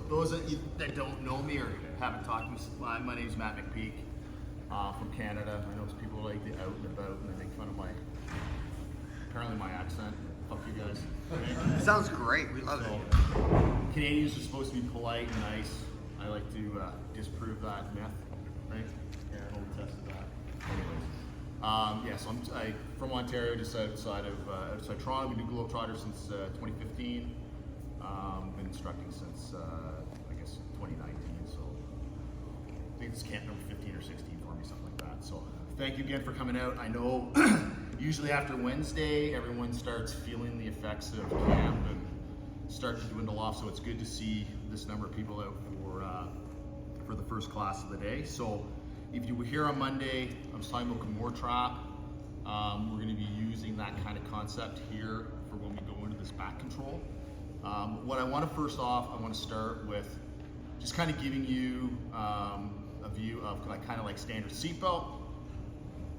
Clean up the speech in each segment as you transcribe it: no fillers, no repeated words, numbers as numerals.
those that don't know me or haven't talked to me, my name's Matt McPeak from Canada. I know people like the out and about and they make fun of apparently my accent. Fuck you guys. It sounds great. We love it. Canadians are supposed to be polite and nice. I like to disprove that myth, right? Yeah, I'll test that. Anyways, so I'm from Ontario, just outside Toronto. We've been Globetrotters since 2015. Been instructing since I guess 2019. So I think it's camp number 15 or 16 for me, something like that. So thank you again for coming out. I know usually after Wednesday, everyone starts feeling the effects of camp and start to dwindle off. So it's good to see this number of people out for the first class of the day. So if you were here on Monday, I was talking about Kimura trap. We're going to be using that kind of concept here for when we go into this back control. What I want to first off, I want to start with just kind of giving you a view of kind of like standard seatbelt.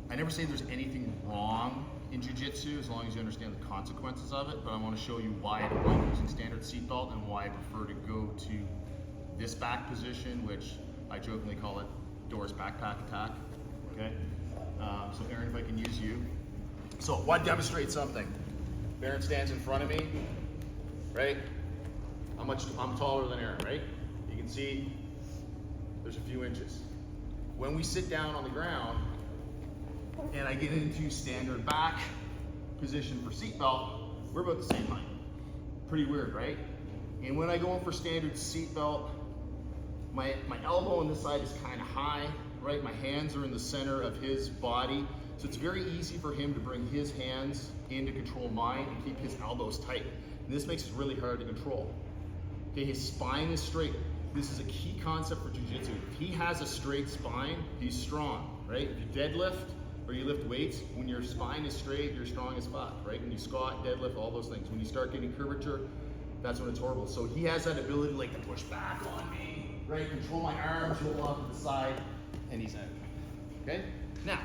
I never say there's anything wrong in jiu-jitsu as long as you understand the consequences of it, but I want to show you why I don't like using standard seatbelt and why I prefer to go to this back position, which I jokingly call it Doris backpack attack. Okay, so Aaron, if I can use you. So why demonstrate something? Aaron stands in front of me, right? I'm taller than Aaron, right? You can see there's a few inches. When we sit down on the ground and I get into standard back position for seatbelt, we're about the same height. Pretty weird, right? And when I go in for standard seatbelt, my elbow on this side is kind of high, right? My hands are in the center of his body. So it's very easy for him to bring his hands in to control mine and keep his elbows tight. And this makes it really hard to control. Okay, his spine is straight. This is a key concept for jiu-jitsu. If he has a straight spine, he's strong, right? If you deadlift or you lift weights, when your spine is straight, you're strong as fuck, right? When you squat, deadlift, all those things. When you start getting curvature, that's when it's horrible. So he has that ability like to push back on me, right? Control my arms, roll off to the side, and he's out, okay? Now,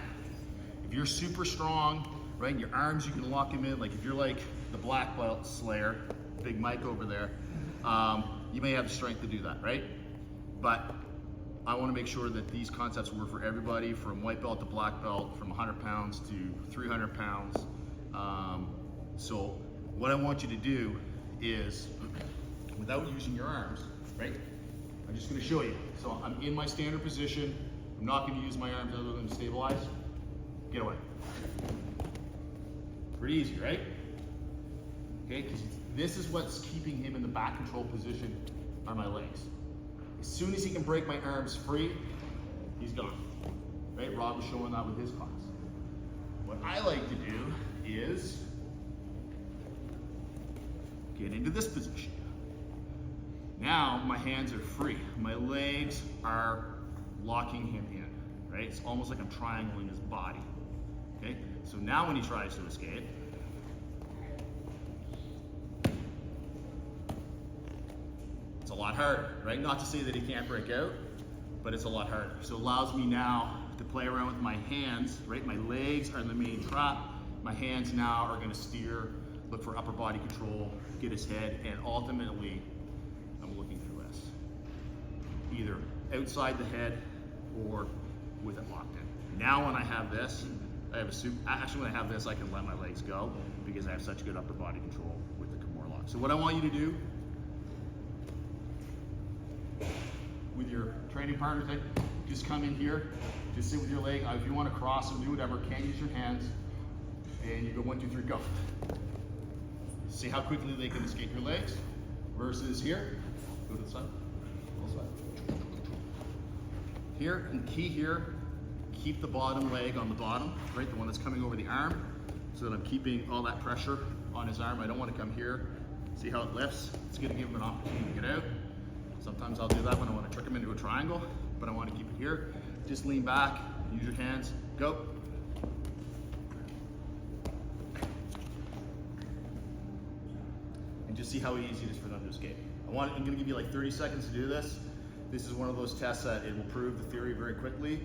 if you're super strong, right, your arms, you can lock him in. Like if you're like the black belt slayer, Big Mike over there, you may have the strength to do that, right? But I want to make sure that these concepts work for everybody, from white belt to black belt, from 100 pounds to 300 pounds. So what I want you to do is, without using your arms, right? I'm just going to show you. So I'm in my standard position. I'm not going to use my arms other than to stabilize. Get away. Pretty easy, right? Okay, because this is what's keeping him in the back control position are my legs. As soon as he can break my arms free, he's gone. Right? Rob was showing that with his class. What I like to do is get into this position. Now my hands are free. My legs are locking him in, right? It's almost like I'm triangling his body. Okay? So now when he tries to escape, it's a lot harder, right? Not to say that he can't break out, but it's a lot harder. So it allows me now to play around with my hands, right? My legs are in the main trap. My hands now are gonna steer, look for upper body control, get his head, and ultimately, I'm looking for this. Either outside the head or with it locked in. Now when I have this, actually when I have this, I can let my legs go because I have such good upper body control with the Kimura lock. So what I want you to do with your training partners, just come in here, just sit with your leg. If you want to cross them, do whatever, can't use your hands. And you go 1, 2, 3, go. See how quickly they can escape your legs versus here. Go to the side, here, and key here, keep the bottom leg on the bottom, right? The one that's coming over the arm, so that I'm keeping all that pressure on his arm. I don't want to come here. See how it lifts? It's going to give him an opportunity to get out. Sometimes I'll do that when I want to trick him into a triangle, but I want to keep it here. Just lean back, use your hands, go. And just see how easy it is for them to escape. I'm going to give you like 30 seconds to do this. This is one of those tests that it will prove the theory very quickly,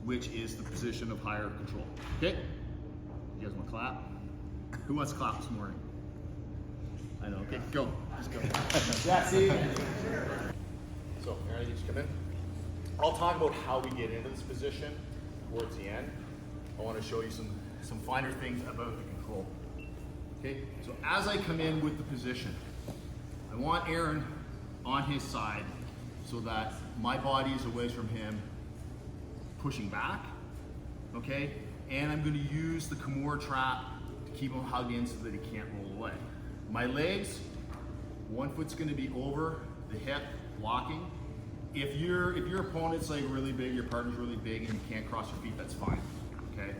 which is the position of higher control. Okay? You guys want to clap? Who wants to clap this morning? I know, okay, go. Just go. Yeah, see? just come in. I'll talk about how we get into this position towards the end. I want to show you some finer things about the control. Okay, so as I come in with the position, I want Aaron on his side so that my body is away from him, pushing back, okay? And I'm gonna use the Kimura trap to keep him hugged in so that he can't roll away. My legs, one foot's gonna be over the hip, blocking. If your opponent's like really big, your partner's really big, and you can't cross your feet, that's fine, okay?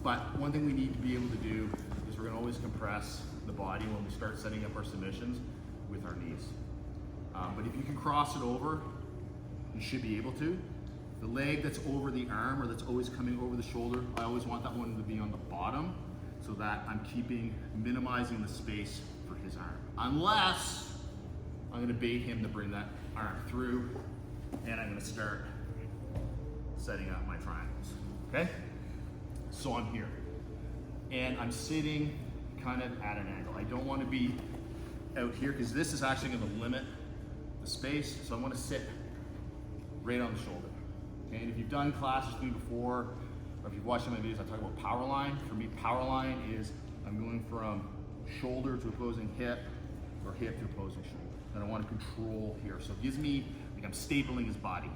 But one thing we need to be able to do is we're gonna always compress the body when we start setting up our submissions with our knees. But if you can cross it over, you should be able to. The leg that's over the arm or that's always coming over the shoulder, I always want that one to be on the bottom so that I'm minimizing the space for his arm. Unless I'm gonna bait him to bring that arm through and I'm gonna start setting up my triangles, okay? So I'm here and I'm sitting kind of at an angle. I don't wanna be out here because this is actually gonna limit the space. So I wanna sit right on the shoulder. Okay? And if you've done classes with me before, or if you've watched some of my videos, I talk about power line. For me, power line is I'm going from shoulder to opposing hip or hip to opposing shoulder. And I want to control here. So it gives me, like I'm stapling his body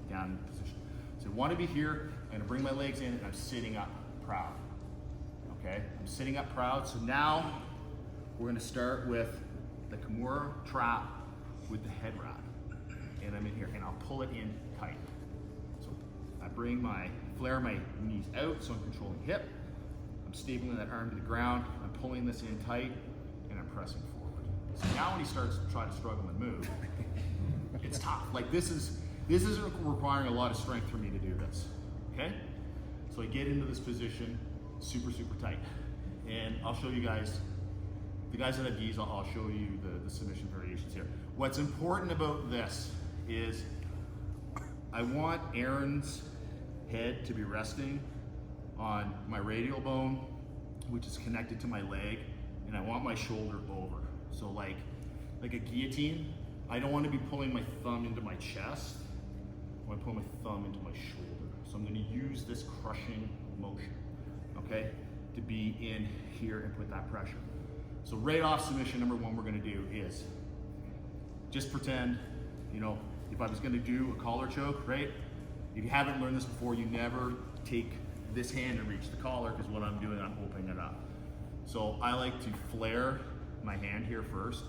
down in position. So I want to be here, I'm going to bring my legs in and I'm sitting up proud. Okay, I'm sitting up proud. So now we're going to start with the Kimura trap with the head wrap. And I'm in here and I'll pull it in tight. So I flare my knees out so I'm controlling hip. I'm stapling that arm to the ground. I'm pulling this in tight and I'm pressing forward. So now when he starts to try to struggle and move, it's tough. Like this isn't requiring a lot of strength for me to do this, okay? So I get into this position super, super tight. And I'll show you guys, the guys that have these, I'll show you the submission variations here. What's important about this is I want Aaron's head to be resting on my radial bone, which is connected to my leg, and I want my shoulder over. So like a guillotine, I don't want to be pulling my thumb into my chest. I want to pull my thumb into my shoulder. So I'm going to use this crushing motion, okay, to be in here and put that pressure. So right off submission number one we're going to do is just pretend, you know, if I was going to do a collar choke, right? If you haven't learned this before, you never take this hand and reach the collar because what I'm doing, I'm opening it up. So I like to flare my hand here first.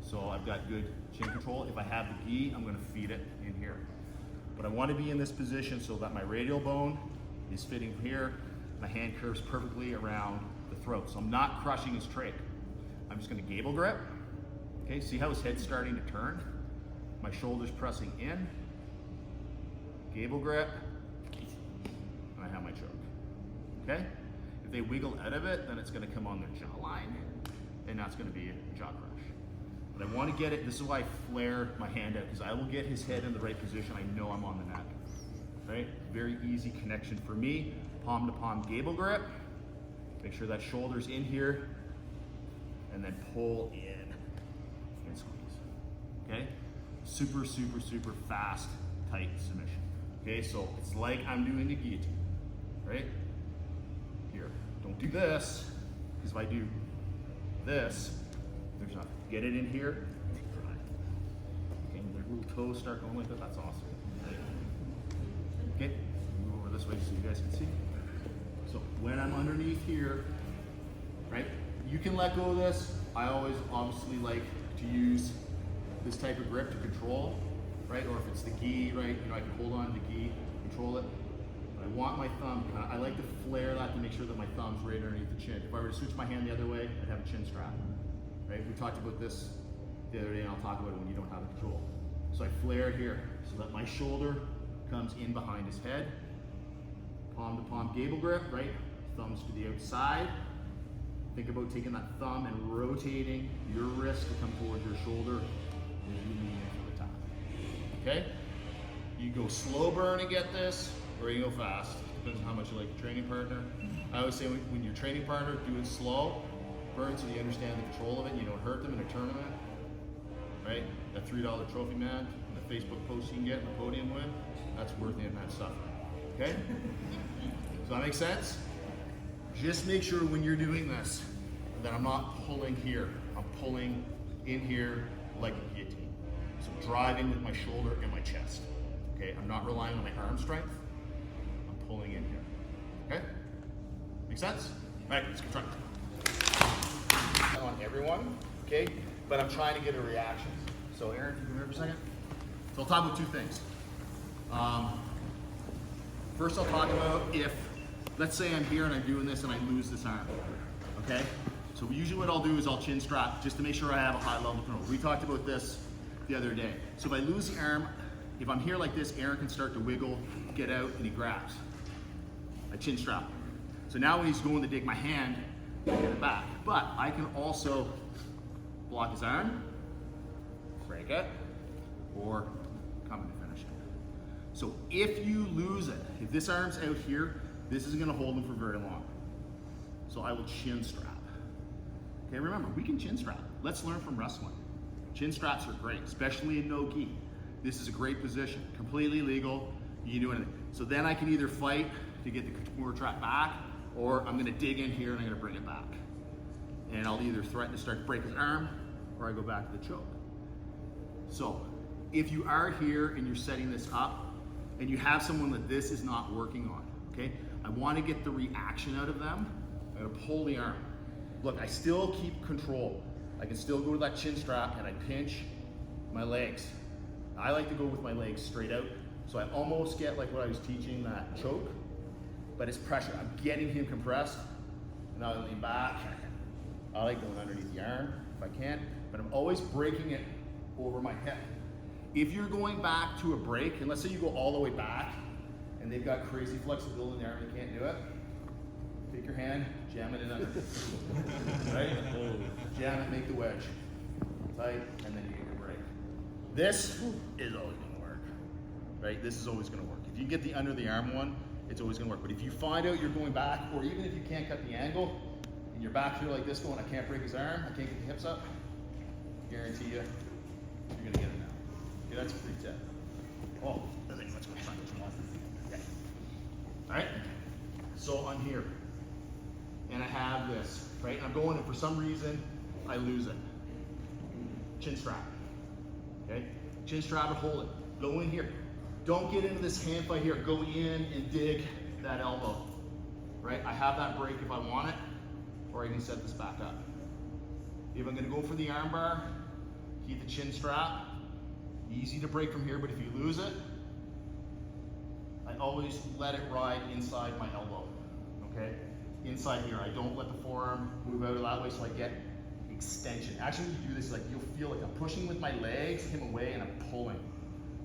So I've got good chin control. If I have the gi, I'm going to feed it in here. But I want to be in this position so that my radial bone is fitting here. My hand curves perfectly around the throat. So I'm not crushing his trach. I'm just going to gable grip. Okay, see how his head's starting to turn? My shoulder's pressing in. Gable grip. And I have my choke. Okay? If they wiggle out of it, then it's going to come on their jawline. And that's going to be a jaw crush. But I want to get it, this is why I flare my hand out, because I will get his head in the right position. I know I'm on the neck. Right? Very easy connection for me. Palm to palm gable grip. Make sure that shoulder's in here. And then pull in and squeeze. Okay? Super, super, super fast, tight submission. Okay, so it's like I'm doing a guillotine, right? Here, don't do this, because if I do this, there's nothing. Get it in here, dry. Okay, the little toes start going like that, that's awesome. Right? Okay, move over this way so you guys can see. So when I'm underneath here, right, you can let go of this. I always obviously like to use this type of grip to control, right? Or if it's the gi, right? You know, I can hold on to the gi, control it. But I want my thumb, I like to flare that to make sure that my thumb's right underneath the chin. If I were to switch my hand the other way, I'd have a chin strap, right? We talked about this the other day, and I'll talk about it when you don't have the control. So I flare here so that my shoulder comes in behind his head. Palm to palm gable grip, right? Thumbs to the outside. Think about taking that thumb and rotating your wrist to come towards your shoulder as you lean in for the top. Okay? You go slow burn and get this, or you go fast. Depends on how much you like your training partner. I always say when your training partner, do it slow, burn so you understand the control of it and you don't hurt them in a tournament. Right? That $3 trophy man, the Facebook post you can get in the podium win, that's worth the internet stuff. Okay? Does that make sense? Just make sure when you're doing this that I'm not pulling here. I'm pulling in here like a guillotine. So driving with my shoulder and my chest. Okay? I'm not relying on my arm strength. I'm pulling in here. Okay? Make sense? All right, let's get trying. On everyone, okay? But I'm trying to get a reaction. So Aaron, if you come here for a second. So I'll talk about two things. First I'll talk about if, let's say I'm here and I'm doing this and I lose this arm, okay? So usually what I'll do is I'll chin strap just to make sure I have a high level control. We talked about this the other day. So if I lose the arm, if I'm here like this, Aaron can start to wiggle, get out, and he grabs. I chin strap. So now when he's going to dig my hand, I get it back. But I can also block his arm, break it, or come and finish it. So if you lose it, if this arm's out here, this isn't gonna hold him for very long. So I will chin strap. Okay, remember, we can chin strap. Let's learn from wrestling. Chin straps are great, especially in no gi. This is a great position, completely legal, you can do anything. So then I can either fight to get the couture trap back, or I'm gonna dig in here and I'm gonna bring it back. And I'll either threaten to start to break his arm, or I go back to the choke. So if you are here and you're setting this up, and you have someone that this is not working on, okay? I wanna get the reaction out of them. I'm gonna pull the arm. Look, I still keep control. I can still go to that chin strap and I pinch my legs. I like to go with my legs straight out, so I almost get like what I was teaching, that choke, but it's pressure. I'm getting him compressed, and I lean back. I like going underneath the arm if I can, but I'm always breaking it over my hip. If you're going back to a break, and let's say you go all the way back, and they've got crazy flexibility in the arm, you can't do it, take your hand, jam it in under. Right? Jam it, make the wedge. Tight, and then you get your break. This is always gonna work. Right? This is always gonna work. If you get the under the arm one, it's always gonna work. But if you find out you're going back, or even if you can't cut the angle, and you're back here like this going, I can't break his arm, I can't get the hips up, guarantee you, you're gonna get it now. Okay, that's a free tip. Oh, I think let's go try this one. Okay. All right, so I'm here, and I have this, right? I'm going, and for some reason, I lose it. Chin strap, okay? Chin strap and hold it. Go in here. Don't get into this hand fight here. Go in and dig that elbow, right? I have that break if I want it, or I can set this back up. If I'm gonna go for the arm bar, keep the chin strap. Easy to break from here, but if you lose it, I always let it ride inside my elbow, okay? Inside here, I don't let the forearm move out of that way so I get extension. Actually, when you do this, like you'll feel like I'm pushing with my legs, him away, and I'm pulling.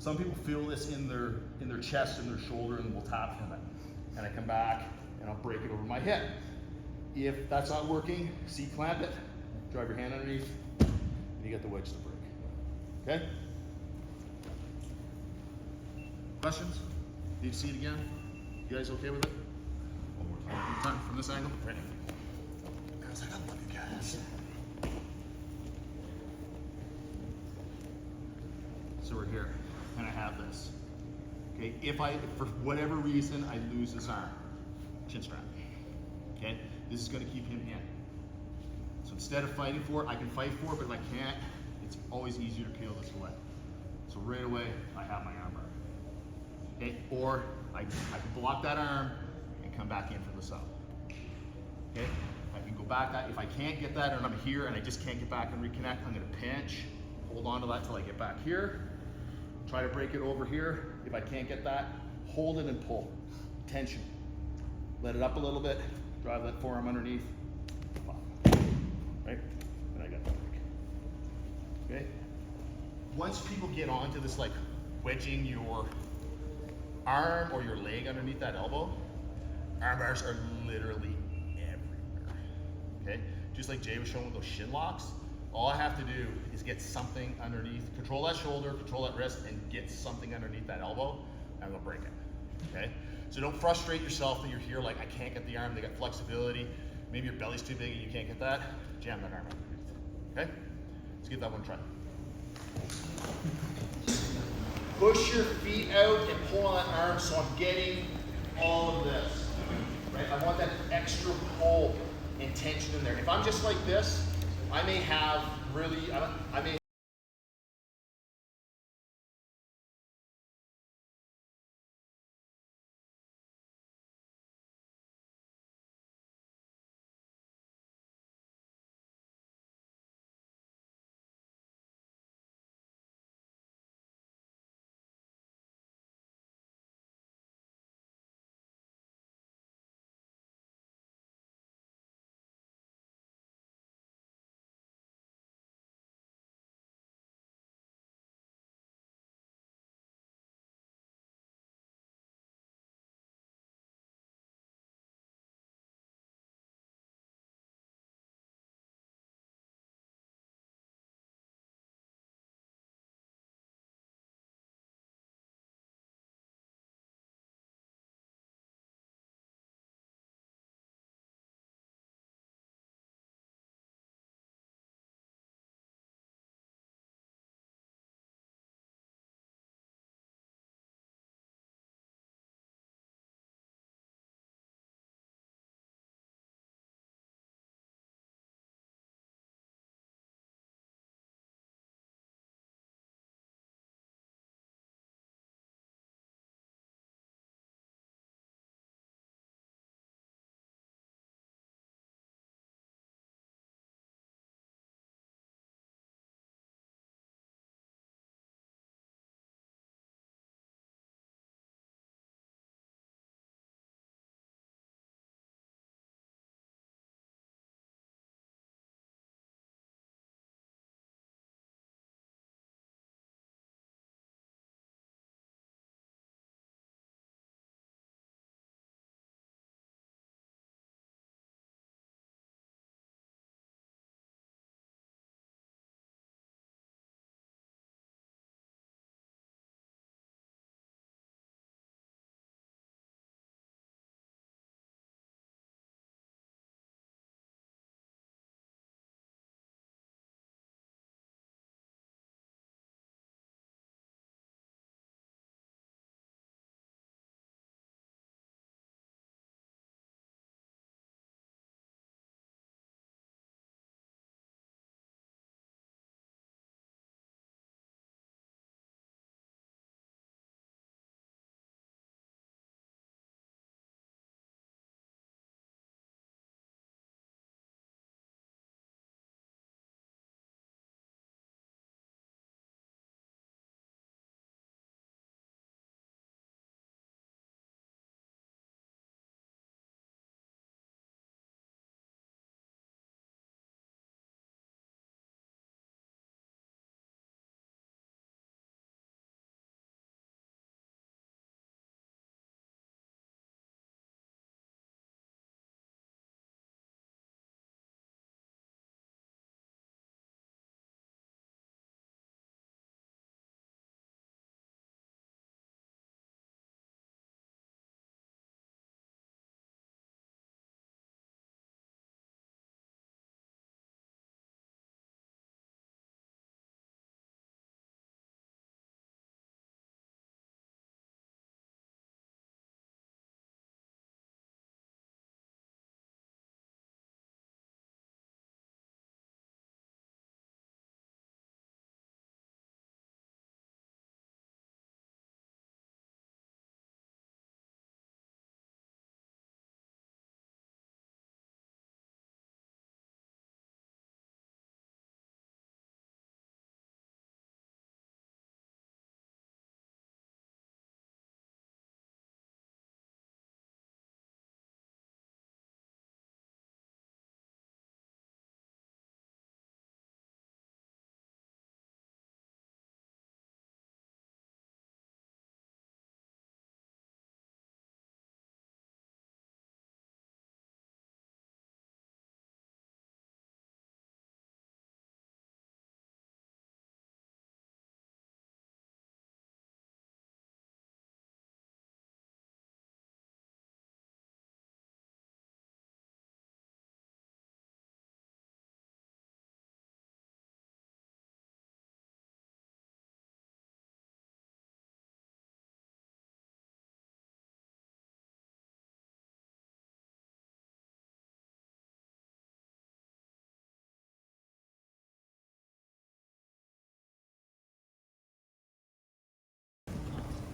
Some people feel this in their chest and their shoulder and will tap from it. And I come back and I'll break it over my hip. If that's not working, C-clamp it, drive your hand underneath, and you get the wedge to break, okay? Questions? Need to see it again? You guys okay with it? One more time from this angle. Ready? Guys, I gotta love you guys. So we're here, and I have this. Okay, if for whatever reason, I lose this arm, chin strap. Okay, this is gonna keep him in. So instead of fighting for it, I can fight for it, but if I can't, it's always easier to peel this away. So right away, I have my arm bar. Okay, or I can block that arm and come back in for the sub. Okay, I can go back that. If I can't get that and I'm here and I just can't get back and reconnect, I'm gonna pinch, hold on to that till I get back here. Try to break it over here. If I can't get that, hold it and pull. Tension. Let it up a little bit, drive that forearm underneath. Right? And I got that break. Okay? Once people get onto this like wedging your arm or your leg underneath that elbow, arm bars are literally everywhere. Okay? Just like Jay was showing with those shin locks, all I have to do is get something underneath, control that shoulder, control that wrist, and get something underneath that elbow, and I'm gonna break it. Okay? So don't frustrate yourself that you're here like, I can't get the arm, they got flexibility. Maybe your belly's too big and you can't get that. Jam that arm underneath. Okay? Let's give that one a try. push your feet out and pull on that arm so I'm getting all of this, right? I want that extra pull and tension in there. If I'm just like this, I may have really, I may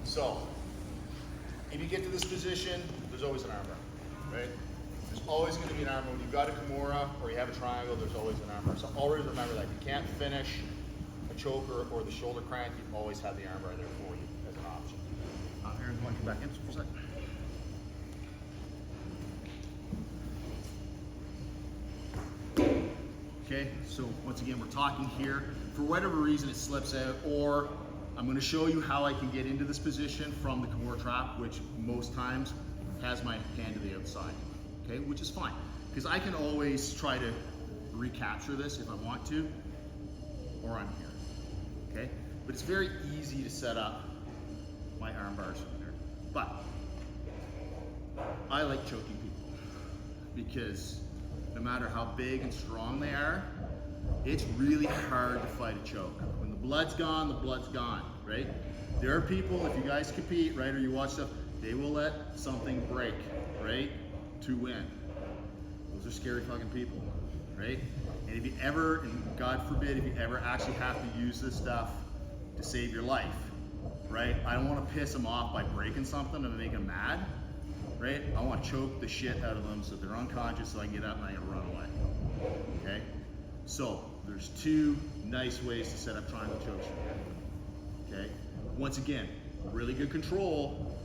So, if you get to this position, there's always an armbar, right? There's always going to be an armbar. When you've got a Kimura or you have a triangle, there's always an armbar. So always remember that. You can't finish a choker or the shoulder crank, you always have the armbar there for you as an option. Aaron, you want to come back in for a second? Okay, so once again, we're talking here. For whatever reason, it slips out, or I'm going to show you how I can get into this position from the Kimura trap, which most times has my hand to the outside, okay, which is fine, because I can always try to recapture this if I want to, or I'm here, okay? But it's very easy to set up my arm bars from there. But I like choking people, because no matter how big and strong they are, it's really hard to fight a choke. When the blood's gone, right? There are people, if you guys compete, right, or you watch stuff, they will let something break, right, to win. Those are scary fucking people, right? And if you ever, and God forbid, if you ever actually have to use this stuff to save your life, right? I don't want to piss them off by breaking something and make them mad, right? I want to choke the shit out of them so they're unconscious so I can get up and I can run away, okay? So, there's two nice ways to set up triangle chokes, okay? Once again, really good control,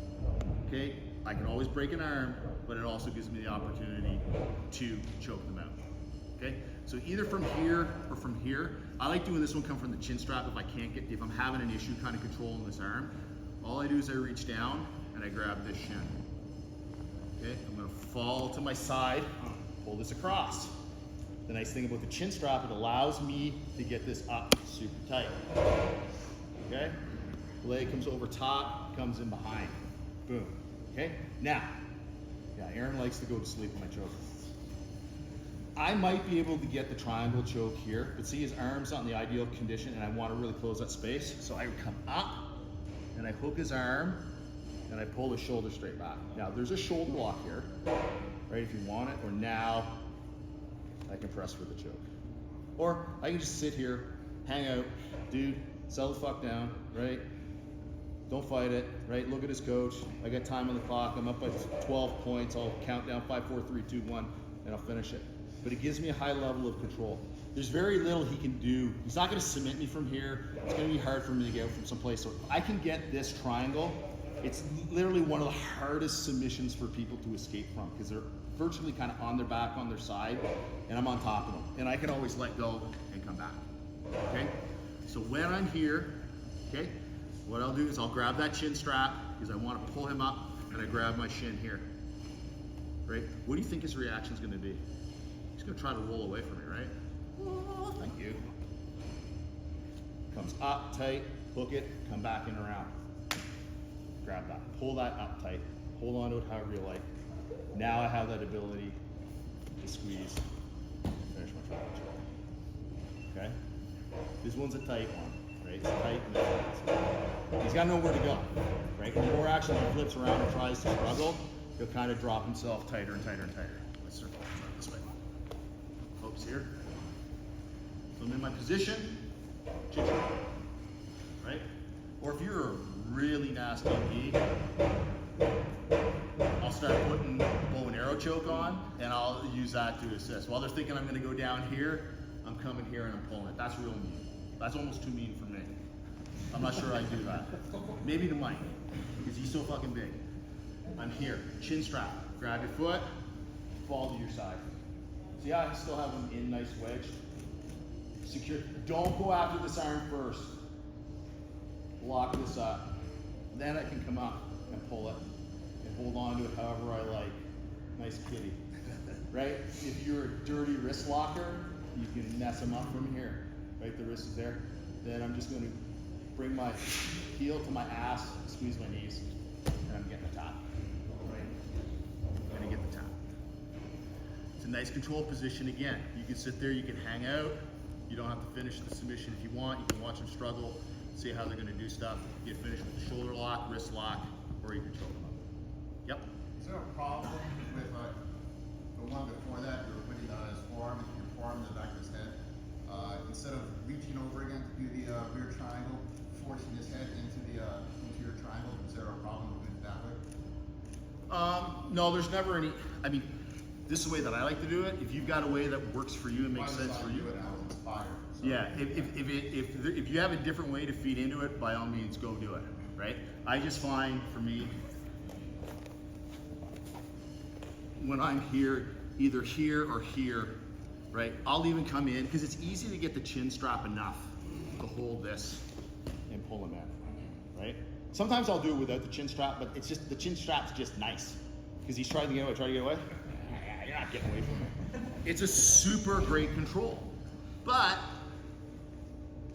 okay? I can always break an arm, but it also gives me the opportunity to choke them out, okay? So either from here or from here. I like doing this one come from the chin strap if I'm having an issue kind of controlling this arm. All I do is I reach down and I grab this shin. Okay, I'm gonna fall to my side, pull this across. The nice thing about the chin strap, it allows me to get this up super tight. Okay, leg comes over top, comes in behind. Boom. Okay, now, yeah, Aaron likes to go to sleep in my choke. I might be able to get the triangle choke here, but see his arm's not in the ideal condition and I want to really close that space. So I come up and I hook his arm and I pull his shoulder straight back. Now there's a shoulder lock here, right, if you want it, or now I can press for the choke. Or I can just sit here, hang out, dude, settle the fuck down, right? Don't fight it, right? Look at his coach. I got time on the clock. I'm up by 12 points. I'll count down 5, 4, 3, 2, 1, and I'll finish it. But it gives me a high level of control. There's very little he can do. He's not gonna submit me from here. It's gonna be hard for me to get from someplace. So if I can get this triangle, it's literally one of the hardest submissions for people to escape from, because they're virtually kind of on their back, on their side, and I'm on top of them. And I can always let go and come back, okay? So when I'm here, okay, what I'll do is I'll grab that chin strap, because I want to pull him up, and I grab my shin here, right? What do you think his reaction's gonna be? He's gonna try to roll away from me, right? Oh, thank you. Comes up tight, hook it, come back and around. Grab that, pull that up tight, hold on to it however you like. Now I have that ability to squeeze, finish my triangle choke. Okay? This one's a tight one, right? It's tight and it's he's got nowhere to go, right? The more action he flips around and tries to struggle, he'll kind of drop himself tighter and tighter and tighter. Let's circle this way. Focus here. So I'm in my position, right? Or if you're a really nasty MD, I'll start putting the bow and arrow choke on, and I'll use that to assist. While they're thinking I'm gonna go down here, I'm coming here and I'm pulling it. That's real mean. That's almost too mean for me. I'm not sure I do that. Maybe to Mike, because he's so fucking big. I'm here, chin strap. Grab your foot, fall to your side. See how I still have him in, nice wedge? Secure. Don't go after this arm first. Lock this up. Then I can come up and pull it and hold on to it however I like. Nice kitty. Right? If you're a dirty wrist locker, you can mess them up from here. Right? The wrist is there. Then I'm just going to bring my heel to my ass, squeeze my knees, and I'm getting the tap. Right? I'm going to get the tap. It's a nice control position again. You can sit there, you can hang out. You don't have to finish the submission if you want. You can watch them struggle, see how they're going to do stuff. You can finish with the shoulder lock, wrist lock, or you can choke them up. Yep. Is there a problem with the one before that? You were putting his forearm, your forearm in the back of his head. Instead of reaching over again to do the rear triangle, forcing his head into your triangle. Is there No, there's never any, I mean, this is the way that I like to do it. If you've got a way that works for you and makes sense for you. Do it, I was inspired. So. Yeah, if you have a different way to feed into it, by all means, go do it, right? I just find, for me, when I'm here, either here or here, right? I'll even come in, because it's easy to get the chin strap enough to hold this and pull him in, right? Sometimes I'll do it without the chin strap, but it's just, the chin strap's just nice. Because he's trying to get away, You're not getting away from it. It's a super great control. But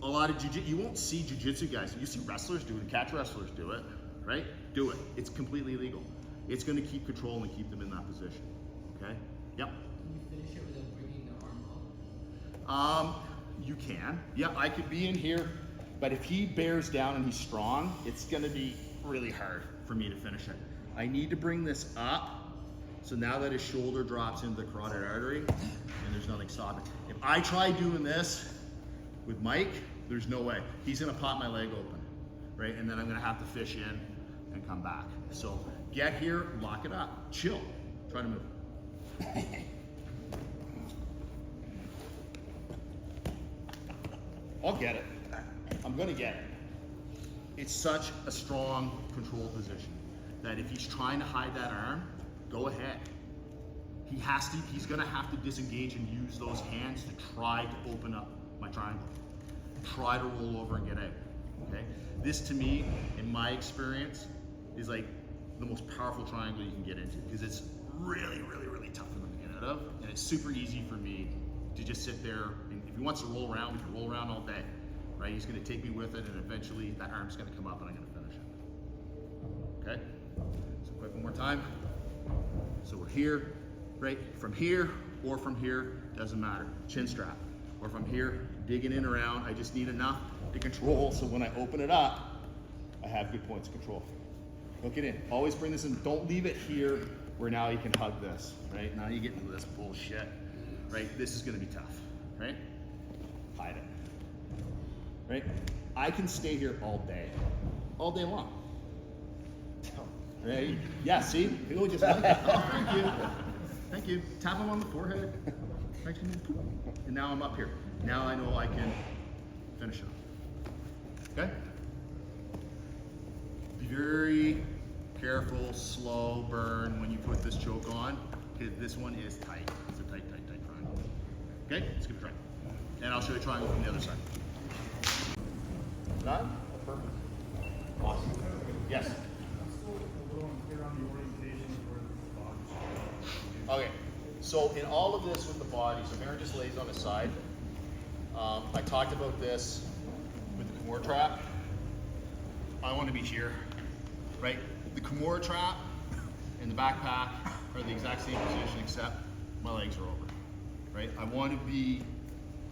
a lot of you won't see jiu-jitsu guys. You see wrestlers do it, catch wrestlers do it, right? Do it. It's completely legal. It's going to keep control and keep them in that position. Okay? Yep. Can you finish it without bringing the arm up? You can. Yeah, I could be in here, but if he bears down and he's strong, it's going to be really hard for me to finish it. I need to bring this up. So now that his shoulder drops into the carotid artery, and there's nothing stopping. If I try doing this with Mike, there's no way. He's gonna pop my leg open, right? And then I'm gonna have to fish in and come back. So get here, lock it up, chill, try to move. I'll get it. I'm gonna get it. It's such a strong control position that if he's trying to hide that arm, go ahead. He's gonna have to disengage and use those hands to try to open up my triangle. Try to roll over and get out, okay? This to me, in my experience, is like the most powerful triangle you can get into because it's really, really, really tough for them to get out of. And it's super easy for me to just sit there. And if he wants to roll around, we can roll around all day, right? He's gonna take me with it and eventually that arm's gonna come up and I'm gonna finish it, okay? So quick, one more time. So we're here, right? From here or from here, doesn't matter. Chin strap. Or from here, digging in around. I just need enough to control so when I open it up, I have good points of control. Hook it in. Always bring this in. Don't leave it here where now you can hug this, right? Now you get into this bullshit, right? This is gonna be tough, right? Hide it, right? I can stay here all day long. Right? Yeah, see? He'll just like that. Oh, thank you. Thank you. Tap him on the forehead. And now I'm up here. Now I know I can finish it. Okay? Be very careful, slow burn when you put this choke on, because this one is tight. It's a tight triangle. Okay? Let's give it a try. And I'll show you a triangle from the other side. Done? Perfect. Awesome. Yes? Okay, so in all of this with the body, so Maren just lays on his side. I talked about this with the Kimura trap. I want to be here, right? The Kimura trap and the backpack are the exact same position except my legs are over, right? I want to be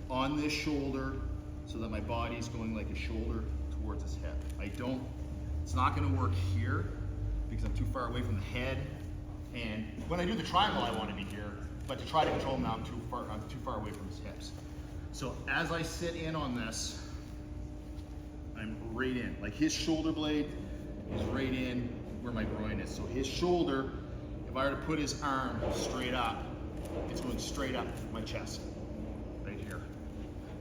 on this shoulder so that my body is going like a shoulder towards his hip. It's not going to work here because I'm too far away from the head. And when I do the triangle, I want to be here, but to try to control him now, I'm too far away from his hips. So as I sit in on this, I'm right in. Like his shoulder blade is right in where my groin is. So his shoulder, if I were to put his arm straight up, it's going straight up my chest, right here.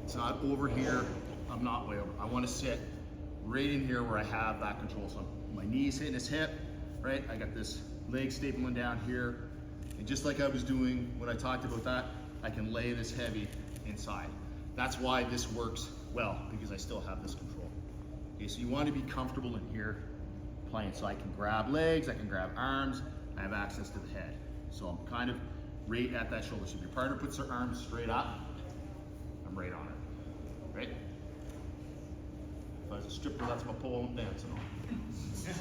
It's not over here, I'm not way over. I want to sit right in here where I have that control. So my knee's hitting his hip, right? I got this leg stapling down here. And just like I was doing when I talked about that, I can lay this heavy inside. That's why this works well, because I still have this control. Okay, so you want to be comfortable in here playing. So I can grab legs, I can grab arms, I have access to the head. So I'm kind of right at that shoulder. So if your partner puts their arms straight up, I'm right on it, right? If I was a stripper, that's my pole I'm dancing on.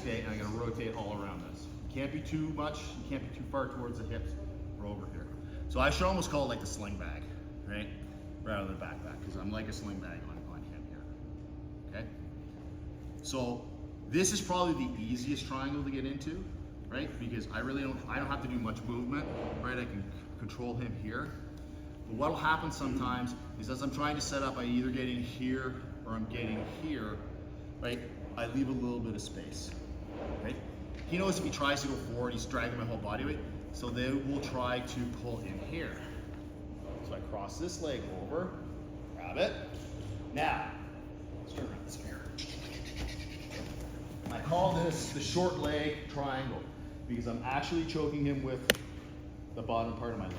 Okay, and I'm gonna rotate all around this. You can't be too much, you can't be too far towards the hips or over here. So I should almost call it like the sling bag, right? Rather than backpack, because I'm like a sling bag on him here, okay? So this is probably the easiest triangle to get into, right? Because I don't have to do much movement, right? I can control him here. But what'll happen sometimes is as I'm trying to set up, I'm either getting here or I'm getting here, right? I leave a little bit of space, right? He knows if he tries to go forward, he's dragging my whole body weight. So they will try to pull in here. So I cross this leg over, grab it. Now, let's turn around this mirror. I call this the short leg triangle because I'm actually choking him with the bottom part of my leg.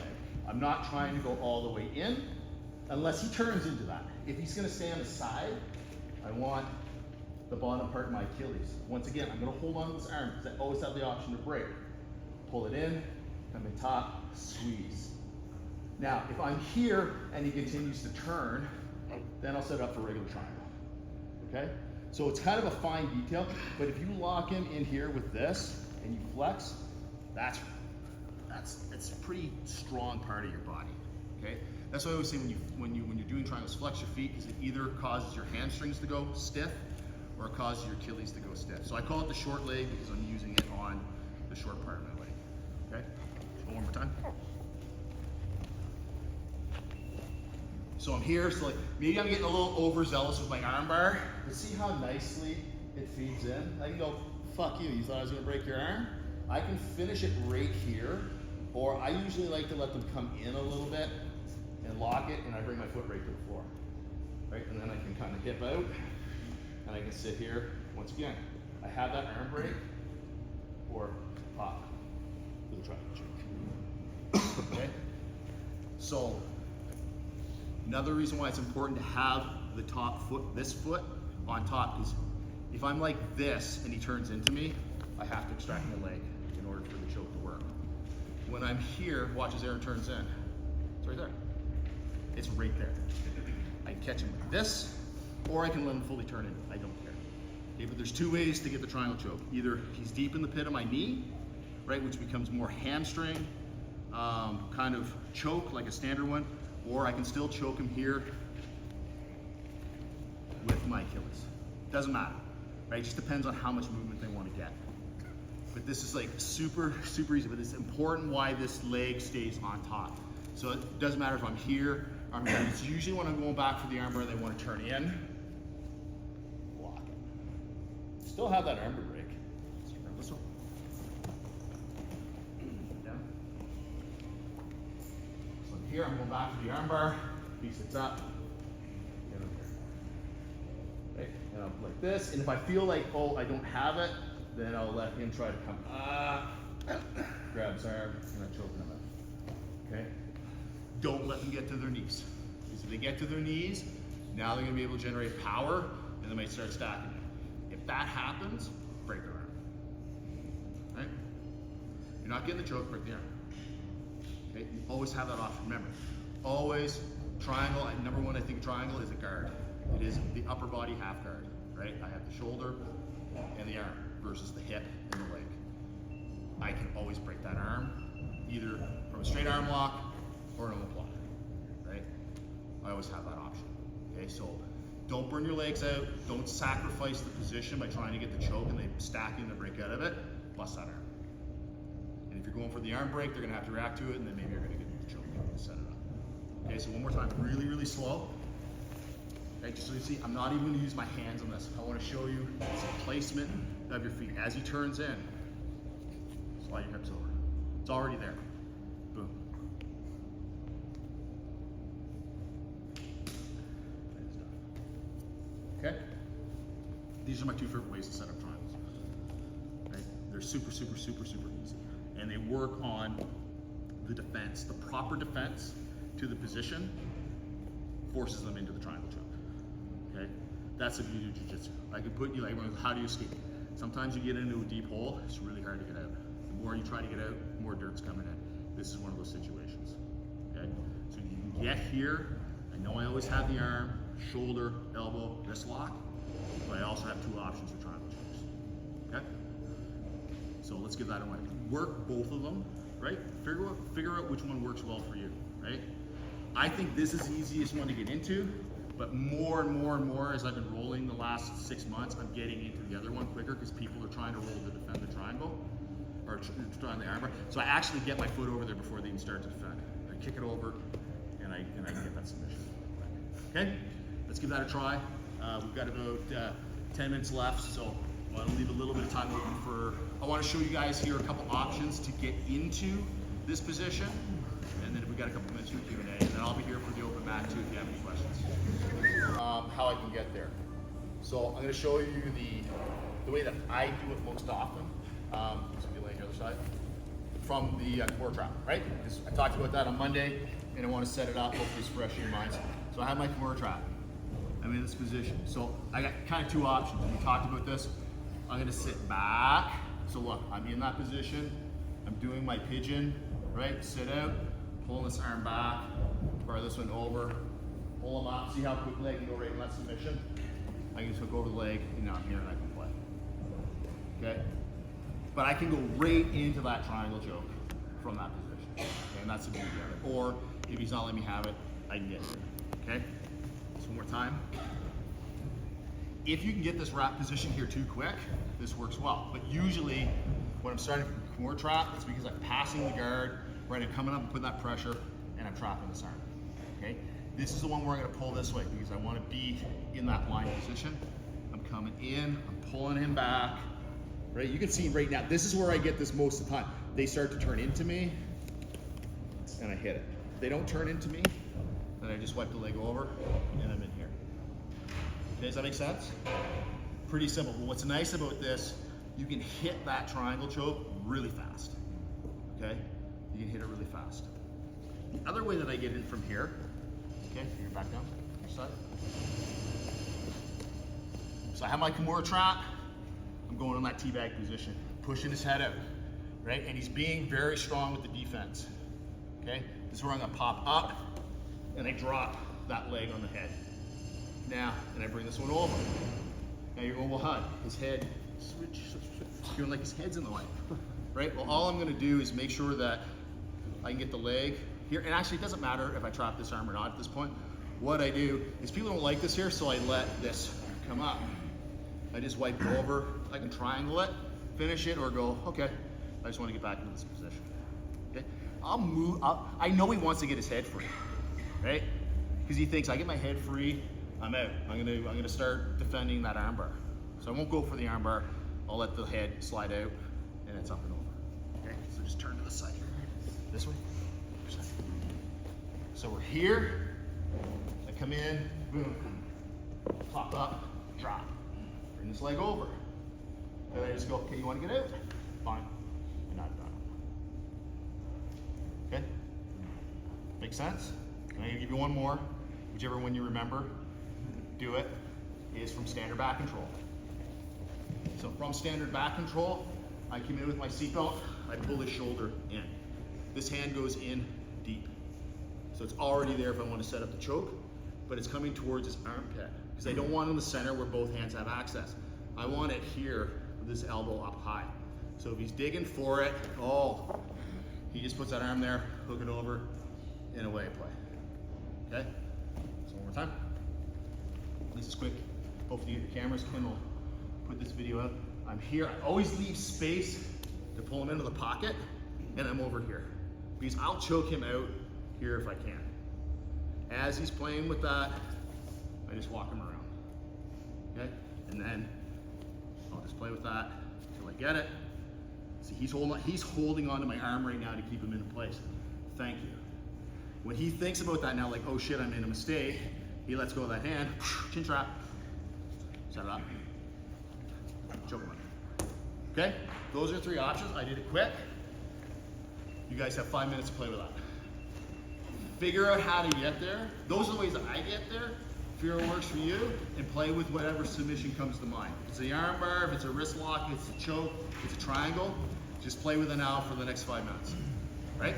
I'm not trying to go all the way in unless he turns into that. If he's gonna stay on the side, I want the bottom part of my Achilles. Once again, I'm gonna hold on to this arm because I always have the option to break. Pull it in, come in top, squeeze. Now, if I'm here and he continues to turn, then I'll set up for regular triangle, okay? So it's kind of a fine detail, but if you lock him in here with this and you flex, it's a pretty strong part of your body, okay? That's why I always say when you're doing triangles, flex your feet because it either causes your hamstrings to go stiff or it causes your Achilles to go stiff. So I call it the short leg because I'm using it on the short part of my leg, okay? So one more time. So I'm here, so like maybe I'm getting a little overzealous with my arm bar, but see how nicely it feeds in? I can go, fuck you thought I was gonna break your arm? I can finish it right here, or I usually like to let them come in a little bit and lock it, and I bring my foot right to the floor, right? And then I can kind of hip out, and I can sit here. Once again, I have that arm break, or pop, with a triangle choke, okay? So, another reason why it's important to have the top foot, this foot, on top is if I'm like this and he turns into me, I have to extract my leg in order for the choke to work. When I'm here, watch as Aaron turns in. It's right there. It's right there. I can catch him like this, or I can let him fully turn in. I don't care. Okay, but there's two ways to get the triangle choke. Either he's deep in the pit of my knee, right, which becomes more hamstring kind of choke, like a standard one, or I can still choke him here with my Achilles. Doesn't matter, right? It just depends on how much movement they want to get. But this is like super, super easy, but it's important why this leg stays on top. So it doesn't matter if I'm here, I'm here. It's usually when I'm going back for the armbar, they want to turn in, lock it. Still have that armbar break. Let's turn this one. Down. So I'm here, I'm going back for the armbar, he sits up, and I'm here. Okay, and I'm like this, and if I feel like, oh, I don't have it, then I'll let him try to come grab his arm, and I choke him out. Okay? Don't let them get to their knees. Because if they get to their knees, now they're gonna be able to generate power, and they might start stacking it. If that happens, break their arm. Right? You're not getting the choke, break the arm. Okay? You always have that option. Remember, always triangle. Number one, I think triangle is a guard. It is the upper body half guard. Right? I have the shoulder and the arm versus the hip and the leg. I can always break that arm, either from a straight arm lock or an open block, right? I always have that option, okay? So don't burn your legs out, don't sacrifice the position by trying to get the choke and they stack you and they break out of it, bust that arm. And if you're going for the arm break, they're gonna have to react to it and then maybe you're gonna get the choke and set it up. Okay, so one more time, really, really slow. Okay, just so you see, I'm not even gonna use my hands on this. I wanna show you the placement of your feet. As he turns in, slide your hips over. It's already there. Boom. Okay? These are my two favorite ways to set up triangles. Right? They're super, super, super, super easy. And they work on the defense. The proper defense to the position forces them into the triangle choke. Okay? That's the beauty of jiu-jitsu. I can put you like, how do you escape? Sometimes you get into a deep hole, it's really hard to get out. The more you try to get out, the more dirt's coming in. This is one of those situations. Okay? So you can get here. I know I always have the arm, shoulder, elbow, wrist lock, but I also have two options for triangle chokes. Okay? So let's give that away. Work both of them, right? Figure out which one works well for you, right? I think this is the easiest one to get into, but more and more and more as I've been rolling the last 6 months, I'm getting into the other one quicker because people are trying to roll to defend the triangle, or trying the armbar. So I actually get my foot over there before they even start to defend. I kick it over, and I get that submission. Okay, let's give that a try. We've got about 10 minutes left, so I want to leave a little bit of time open for, I want to show you guys here a couple options to get into this position. And then if we got a couple minutes for Q&A, and then I'll be here for the open mat too if you have any questions. How I can get there. So I'm going to show you the way that I do it most often. So if you lay on the other side. From the core trap, right? I talked about that on Monday, and I want to set it up, hopefully it's fresh in your minds. So I have my core trap. I'm in this position. So I got kind of two options. We talked about this. I'm going to sit back. So look, I'm in that position. I'm doing my pigeon, right? Sit out, pulling this arm back, bar this one over, pull them up. See how quickly I can go right in that submission? I can just hook over the leg, and now I'm here and I can play. Okay? But I can go right into that triangle choke from that position. Okay? And that's the beauty of it. Or if he's not letting me have it, I can get it. Okay? So one more time. If you can get this wrap position here too quick, this works well. But usually, when I'm starting from core trap, it's because I'm passing the guard, right? I'm coming up and putting that pressure, and I'm trapping this arm. Okay? This is the one where I'm going to pull this way because I want to be in that line position. I'm coming in, I'm pulling him back. Right? You can see right now, this is where I get this most of the time. They start to turn into me, and I hit it. If they don't turn into me, then I just wipe the leg over, and I'm in here. Okay, does that make sense? Pretty simple. But what's nice about this, you can hit that triangle choke really fast. Okay? You can hit it really fast. The other way that I get in from here, okay, you're back down, your side. So I have my Kimura trap. I'm going in that teabag position, pushing his head out, right? And he's being very strong with the defense, okay? This is where I'm gonna pop up, and I drop that leg on the head. Now, and I bring this one over. Now you're going, well, Hud, his head, switch, feeling like his head's in the way, right? Well, all I'm gonna do is make sure that I can get the leg here, and actually it doesn't matter if I trap this arm or not at this point. What I do is people don't like this here, so I let this come up. I just wipe it over. I can triangle it, finish it, or go, okay, I just want to get back into this position. Okay? I'll move up. I know he wants to get his head free, right? Because he thinks I get my head free, I'm out. I'm gonna start defending that armbar. So I won't go for the armbar. I'll let the head slide out, and it's up and over. Okay? So just turn to the side. This way. This side. So we're here. I come in, boom, pop up, drop. Bring this leg over. And I just go, okay, you want to get out? Fine. And not done. Okay? Make sense? And I'm going to give you one more. Whichever one you remember, do it, is from standard back control. So from standard back control, I come in with my seatbelt, I pull his shoulder in. This hand goes in deep. So it's already there if I want to set up the choke, but it's coming towards his armpit. Because I don't want it in the center where both hands have access. I want it here with this elbow up high. So if he's digging for it, oh, he just puts that arm there, hook it over, and away I play. Okay? So one more time. This is quick. Hopefully you get your cameras. Ken will put this video out. I'm here. I always leave space to pull him into the pocket, and I'm over here. Because I'll choke him out here if I can. As he's playing with that, I just walk him around, okay? And then I'll just play with that until I get it. See, he's holding onto my arm right now to keep him in place. Thank you. When he thinks about that now, like, oh shit, I made a mistake, he lets go of that hand, chin trap, set it up, choke him out. Okay? Those are 3 options. I did it quick. You guys have 5 minutes to play with that. Figure out how to get there. Those are the ways that I get there. Figure out what works for you, and play with whatever submission comes to mind. If it's the arm bar, if it's a wrist lock, if it's a choke, if it's a triangle, just play with it now for the next 5 minutes. Right?